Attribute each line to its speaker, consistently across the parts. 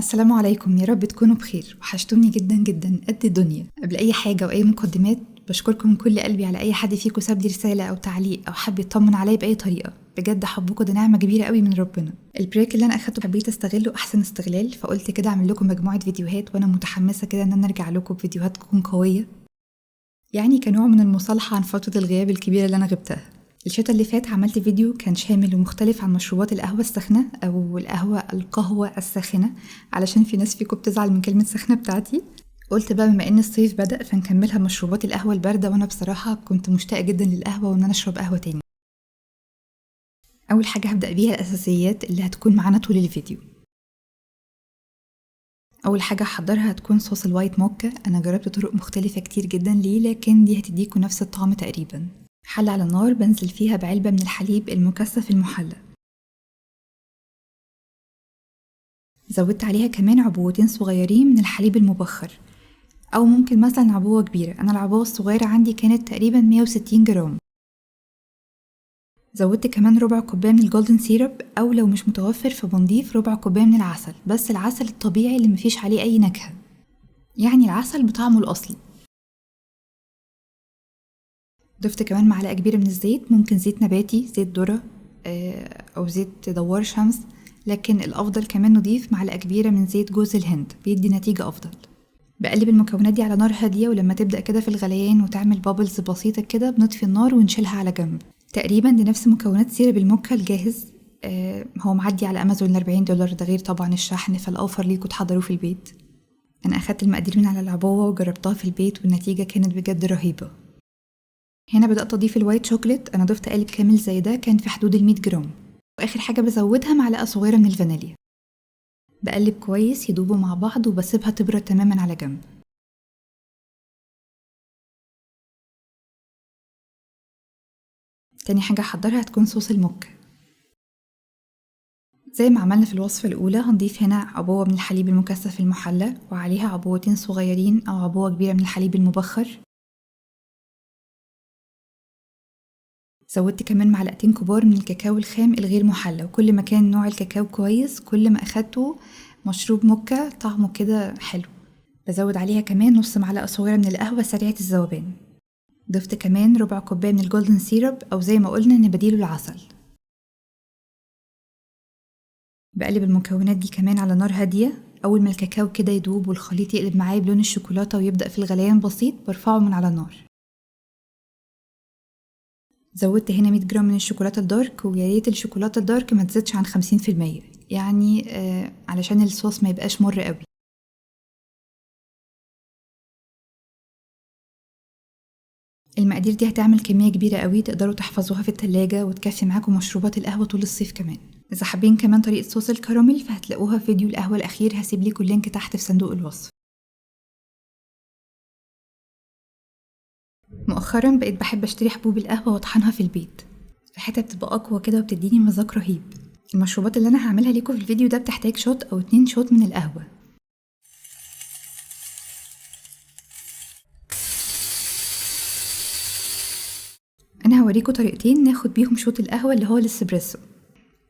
Speaker 1: السلام عليكم، يا رب تكونوا بخير. وحشتوني جدا جدا قد الدنيا. قبل اي حاجه واي مقدمات بشكركم من كل قلبي على اي حد فيكم ساب لي رساله او تعليق او حب يطمن عليا باي طريقه. بجد حبكم ده نعمه كبيره قوي من ربنا. البريك اللي انا اخدته حبيت استغله احسن استغلال، فقلت كده اعمل لكم مجموعه فيديوهات وانا متحمسه كده ان انا ارجع لكم بفيديوهات تكون قويه، يعني كنوع من المصالحه عن فتره الغياب الكبيره اللي انا غبتها. الشتاء اللي فات عملت فيديو كان شامل ومختلف عن مشروبات القهوة الساخنة أو القهوة الساخنة، علشان في ناس فيكم بتزعل من كلمة ساخنة بتاعتي. قلت بقى بما إن الصيف بدأ فنكملها بمشروبات القهوة الباردة، وأنا بصراحة كنت مشتاقة جدا للقهوة وإن أنا أشرب قهوة تاني. أول حاجة هبدأ بيها الأساسيات اللي هتكون معانا طول الفيديو. أول حاجة هحضرها هتكون صوص الوايت موكا. أنا جربت طرق مختلفة كتير جدا ليه، لكن دي هتديكوا نفس الطعم تقريبا. حلة على النار بنزل فيها بعلبة من الحليب المكثف المحلى، زودت عليها كمان عبوتين صغيرين من الحليب المبخر، أو ممكن مثلا عبوة كبيرة. أنا العبوة الصغيرة عندي كانت تقريبا 160 جرام. زودت كمان ربع كوباية من الجولدن سيرب، أو لو مش متوفر فبنضيف ربع كوباية من العسل، بس العسل الطبيعي اللي مفيش عليه أي نكهة، يعني العسل بطعمه الأصلي. ضفت كمان معلقة كبيرة من الزيت، ممكن زيت نباتي، زيت ذرة، أو زيت دوار شمس، لكن الأفضل كمان نضيف معلقة كبيرة من زيت جوز الهند، بيدي نتيجة أفضل. بقلب المكونات دي على نار هادية، ولما تبدأ كده في الغليان وتعمل بابلز بسيطة كده بنطفي النار ونشيلها على جنب. تقريبا دي نفس مكونات سيرب الموكا الجاهز. هو معدي على أمازون $40، ده غير طبعا الشحن، فالأوفر ليكوا تحضروه في البيت. أنا أخدت المقادير من على العبوة وجربتها في البيت والنتيجة كانت بجد رهيبة. هنا بدأت أضيف الوايت شوكليت. أنا ضفت قالب كامل زي ده كان في حدود 100 جرام، وآخر حاجة بزودها معلقة صغيرة من الفانيليا. بقلب كويس يدوبوا مع بعض وبسيبها تبرد تماما على جنب. تاني حاجة هحضرها هتكون صوص الموكا. زي ما عملنا في الوصفة الأولى هنضيف هنا عبوة من الحليب المكثف المحلى، وعليها عبوتين صغيرين أو عبوة كبيرة من الحليب المبخر. زودت كمان معلقتين كبار من الكاكاو الخام الغير محلى، وكل ما كان نوع الكاكاو كويس كل ما أخدته مشروب موكا طعمه كده حلو. بزود عليها كمان نص معلقة صغيرة من القهوة سريعة الذوبان. ضفت كمان ربع كوباية من الجولدن سيرب، أو زي ما قلنا إن بديله العسل. بقلب المكونات دي كمان على نار هادية. أول ما الكاكاو كده يدوب والخليط يقلب معايا بلون الشوكولاتة ويبدأ في الغليان بسيط برفعه من على النار. زودت هنا 100 جرام من الشوكولاتة الدارك، ويا ريت الشوكولاتة الدارك ما تزيدش عن 50%، يعني علشان الصوص ما يبقاش مر قوي. المقادير دي هتعمل كمية كبيرة قوي، تقدروا تحفظوها في التلاجة وتكفي معاكم مشروبات القهوة طول الصيف كمان. إذا حابين كمان طريقة صوص الكراميل فهتلاقوها في فيديو القهوة الأخير، هسيب لكم اللينك تحت في صندوق الوصف. مؤخرا بقيت بحب اشتري حبوب القهوة واطحنها في البيت، ريحتها بتبقى أقوى كده وبتديني مذاق رهيب. المشروبات اللي أنا هعملها لكم في الفيديو ده بتحتاج شوت أو 2 شوت من القهوة. أنا هوريكم طريقتين ناخد بيهم شوت القهوة اللي هو الاسبريسو.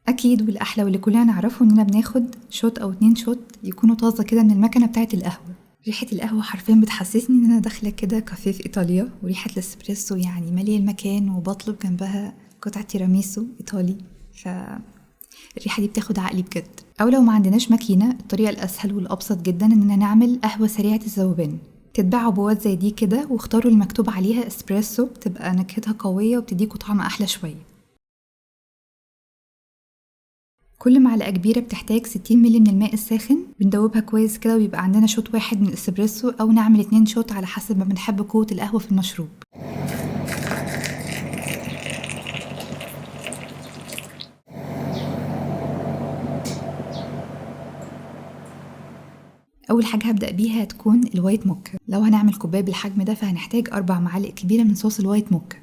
Speaker 1: أكيد والأحلى واللي كلنا نعرفه إننا بناخد شوت أو 2 شوت يكونوا طازة كده من المكنة بتاعة القهوة. ريحة القهوة حرفيا بتحسسني إن أنا داخلة كده كافيه في إيطاليا، وريحة الاسبريسو يعني مالية المكان، وبطلب جنبها قطعة تيراميسو إيطالي، الريحة دي بتاخد عقلي بجد. أو لو ما عندناش ماكينة، الطريقة الأسهل والأبسط جدا إننا نعمل قهوة سريعة الذوبان. تتباع عبوات زي دي كده واختاروا المكتوب عليها اسبريسو، بتبقى نكهتها قوية وبتديكوا طعم أحلى شوية. كل معلقة كبيرة بتحتاج 60 مللي من الماء الساخن، بندوبها كويس كده ويبقى عندنا شوت واحد من الاسبريسو، أو نعمل 2 شوت على حسب ما بنحب قوة القهوة في المشروب. أول حاجة هبدأ بيها هتكون الوايت موكا. لو هنعمل كوباية بالحجم ده فهنحتاج 4 معالق كبيرة من صوص الوايت موكا،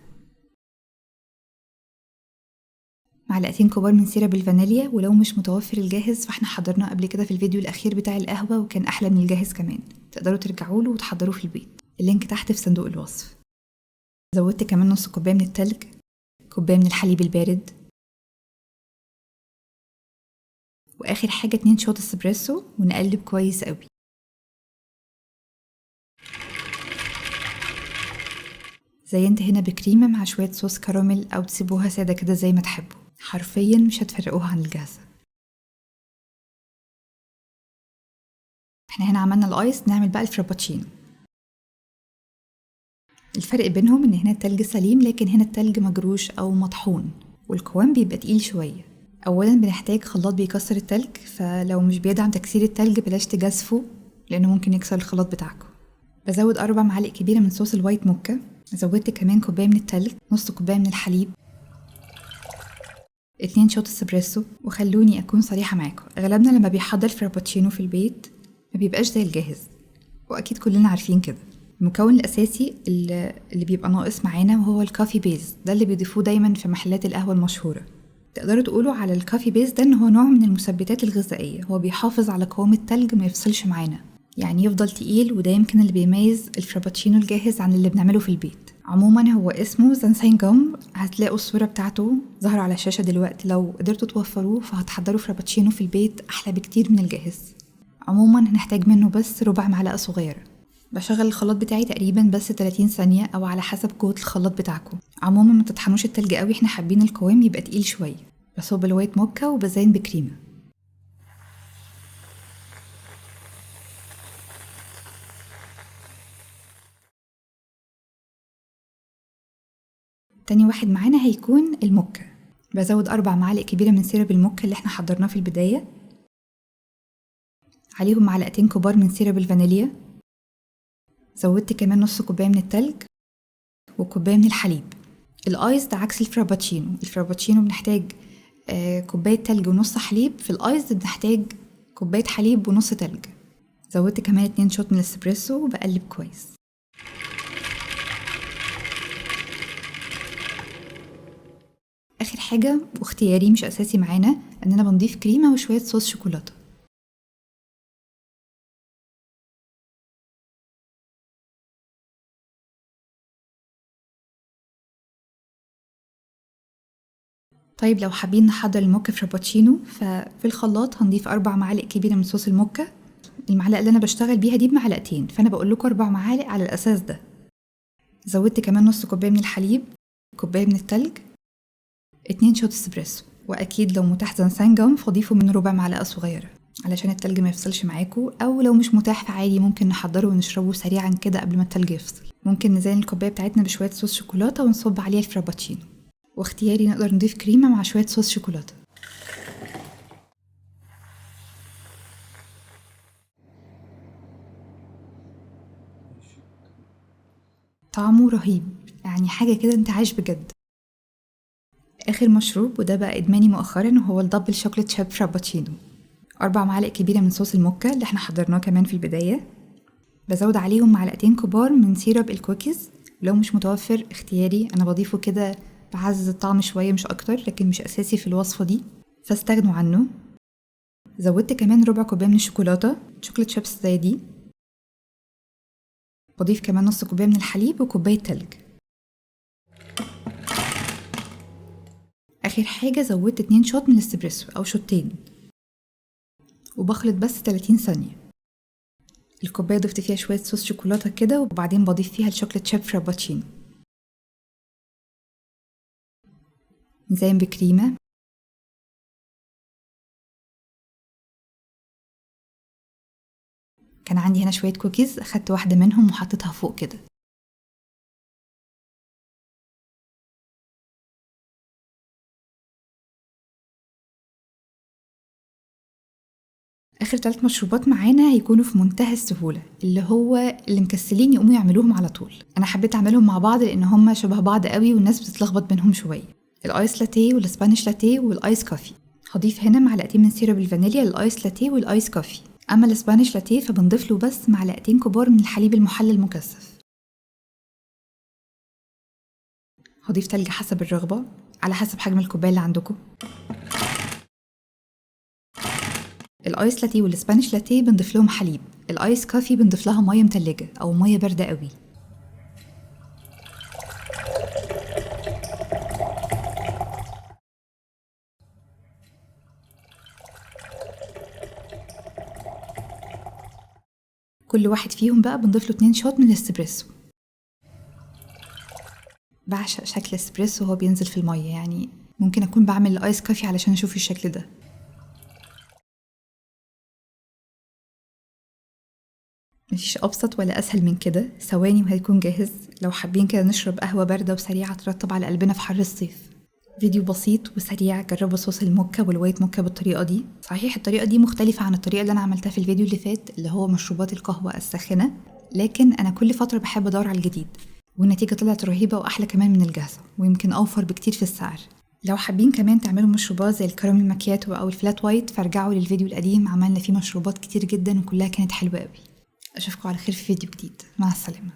Speaker 1: معلقتين كبار من سيرب الفانيليا، ولو مش متوفر الجاهز فاحنا حضرناه قبل كده في الفيديو الأخير بتاع القهوة وكان أحلى من الجاهز كمان، تقدروا ترجعوا له وتحضروه في البيت، اللينك تحت في صندوق الوصف. زودت كمان نص كوباية من التلج، كوباية من الحليب البارد، واخر حاجة 2 شوت اسبريسو ونقلب كويس قوي. زينت هنا بكريمة مع شوية صوص كراميل او تسيبوها سادة كده زي ما تحبوا، حرفيا مش هتفرقوها عن الجاهزة. احنا هنا عملنا الايس، نعمل بقى الفرابتشينو. الفرق بينهم ان هنا التلج سليم لكن هنا التلج مجروش او مطحون، والقوام بيبقى تقيل شوية. اولا بنحتاج خلاط بيكسر التلج، فلو مش بيدعم تكسير التلج بلاش تجازفوا لانه ممكن يكسر الخلاط بتاعكم. بزود 4 معالق كبيرة من صوص الوايت موكا، زودت كمان كوباية من التلج، نص كوباية من الحليب، 2 شوت اسبريسو. وخلوني اكون صريحة معاكم، اغلبنا لما بيحضر فرابتشينو في البيت ما بيبقاش زي الجاهز، واكيد كلنا عارفين كده. المكون الاساسي اللي بيبقى ناقص معانا وهو الكافي بيز، ده اللي بيضيفوه دايما في محلات القهوة المشهورة. تقدروا تقولوا على الكافي بيز ده ان هو نوع من المثبتات الغذائية، هو بيحافظ على قوام التلج ما يفصلش معانا، يعني يفضل تقيل، وده يمكن اللي بيميز الفرابتشينو الجاهز عن اللي بنعمله في البيت. عموما هو اسمه زانسين جام، هتلاقوا الصورة بتاعته ظهر على الشاشة دلوقتي، لو قدرتوا توفروه فهتحضروا فرابتشينو في البيت أحلى بكتير من الجاهز. عموما هنحتاج منه بس ربع معلقة صغيرة. بشغل الخلاط بتاعي تقريبا بس 30 ثانية أو على حسب قوة الخلاط بتاعكم. عموما ما تطحنوش التلج قوي، احنا حابين القوام يبقى تقيل شوية. بصب الوايت موكا وبزين بكريمة. تاني واحد معانا هيكون الموكا. بزود 4 معالق كبيرة من سيرب الموكا اللي احنا حضرناه في البداية، عليهم معلقتين كبار من سيرب الفانيليا، زودت كمان نص كوباية من التلج وكوباية من الحليب. الايس ده عكس الفرابتشينو، الفرابتشينو بنحتاج كوباية تلج ونص حليب، في الايس بنحتاج كوباية حليب ونص تلج. زودت كمان 2 شوت من الاسبريسو وبقلب كويس. اخر حاجة واختياري مش اساسي معانا اننا بنضيف كريمة وشوية صوص شوكولاتة. طيب لو حابين نحضر الموكا فرابتشينو، ففي الخلاط هنضيف 4 معالق كبيرة من صوص الموكا. المعلقة اللي انا بشتغل بيها دي بمعلقتين، فانا بقول لكم 4 معالق على الاساس ده. زودت كمان نص كوباية من الحليب، كوباية من التلج، 2 شوت اسبريسو، واكيد لو متاح زنسان جام فضيفوا من ربع معلقة صغيرة علشان التلج ما يفصلش معاكم، او لو مش متاح فعادي ممكن نحضره ونشربه سريعا كده قبل ما التلج يفصل. ممكن نزين الكوباية بتاعتنا بشوية صوص شوكولاتة ونصب عليها الفرابتشينو، واختياري نقدر نضيف كريمة مع شوية صوص شوكولاتة. طعمه رهيب، يعني حاجة كده انت عايش بجد. اخر مشروب وده بقى ادماني مؤخرا هو الدبل شوكليت شيب فرابتشينو. 4 معالق كبيرة من صوص الموكا اللي احنا حضرناه كمان في البداية، بزود عليهم معلقتين كبار من سيرب الكوكيز، لو مش متوفر اختياري، انا بضيفه كده بعزز الطعم شوية مش اكتر، لكن مش اساسي في الوصفة دي فاستغنوا عنه. زودت كمان ربع كوباية من الشوكولاتة، شوكولات شيبس زي دي. بضيف كمان نص كوباية من الحليب وكوباية تلج. اخر حاجة زودت 2 شوت من الاسبريسو او شوتين، وبخلط بس 30 ثانية. الكوباية ضفت فيها شوية صوص شوكولاتة كده، وبعدين بضيف فيها الشوكولات شيب فرابتشينو. نزين بكريمة. كان عندي هنا شوية كوكيز، أخدت واحدة منهم وحطيتها فوق كده. آخر 3 مشروبات معانا هيكونوا في منتهى السهولة، اللي مكسلين يقوموا يعملوهم على طول. أنا حبيت أعملهم مع بعض لأن هما شبه بعض قوي والناس بتتلخبط بينهم شوية، الآيس لاتيه والسبانيش لاتيه والآيس كوفي. هضيف هنا معلقتين من سيرب الفانيليا للآيس لاتيه والآيس كوفي، أما السبانيش لاتيه فبنضيف له بس معلقتين كبار من الحليب المحلى المكثف. هضيف تلج حسب الرغبة على حسب حجم الكوباية اللي عندكم. الايس لاتيه والسبانيش لاتيه بنضيف لهم حليب، الايس كافي بنضيف لها ميه متلجه او ميه بارده قوي. كل واحد فيهم بقى بنضيف له 2 شوت من الاسبريسو. بعشق شكل الاسبريسو وهو بينزل في المية، يعني ممكن أكون بعمل الآيس كافي علشان أشوف الشكل ده. مفيش أبسط ولا أسهل من كده، ثواني وهيكون جاهز. لو حابين كده نشرب قهوة باردة وسريعة ترطب على قلبنا في حر الصيف. فيديو بسيط وسريع، جربوا صوص الموكا والوايت موكا بالطريقة دي. صحيح الطريقة دي مختلفة عن الطريقة اللي أنا عملتها في الفيديو اللي فات اللي هو مشروبات القهوة الساخنة، لكن أنا كل فترة بحب أدور على الجديد، والنتيجة طلعت رهيبة وأحلى كمان من الجاهزة، ويمكن أوفر بكتير في السعر. لو حابين كمان تعملوا مشروبات زي الكراميل ماكياتو أو الفلات وايت فارجعوا للفيديو القديم، عملنا فيه مشروبات كتير جدا وكلها كانت حلوة قوي. أشوفكم على خير في فيديو جديد، مع السلامة.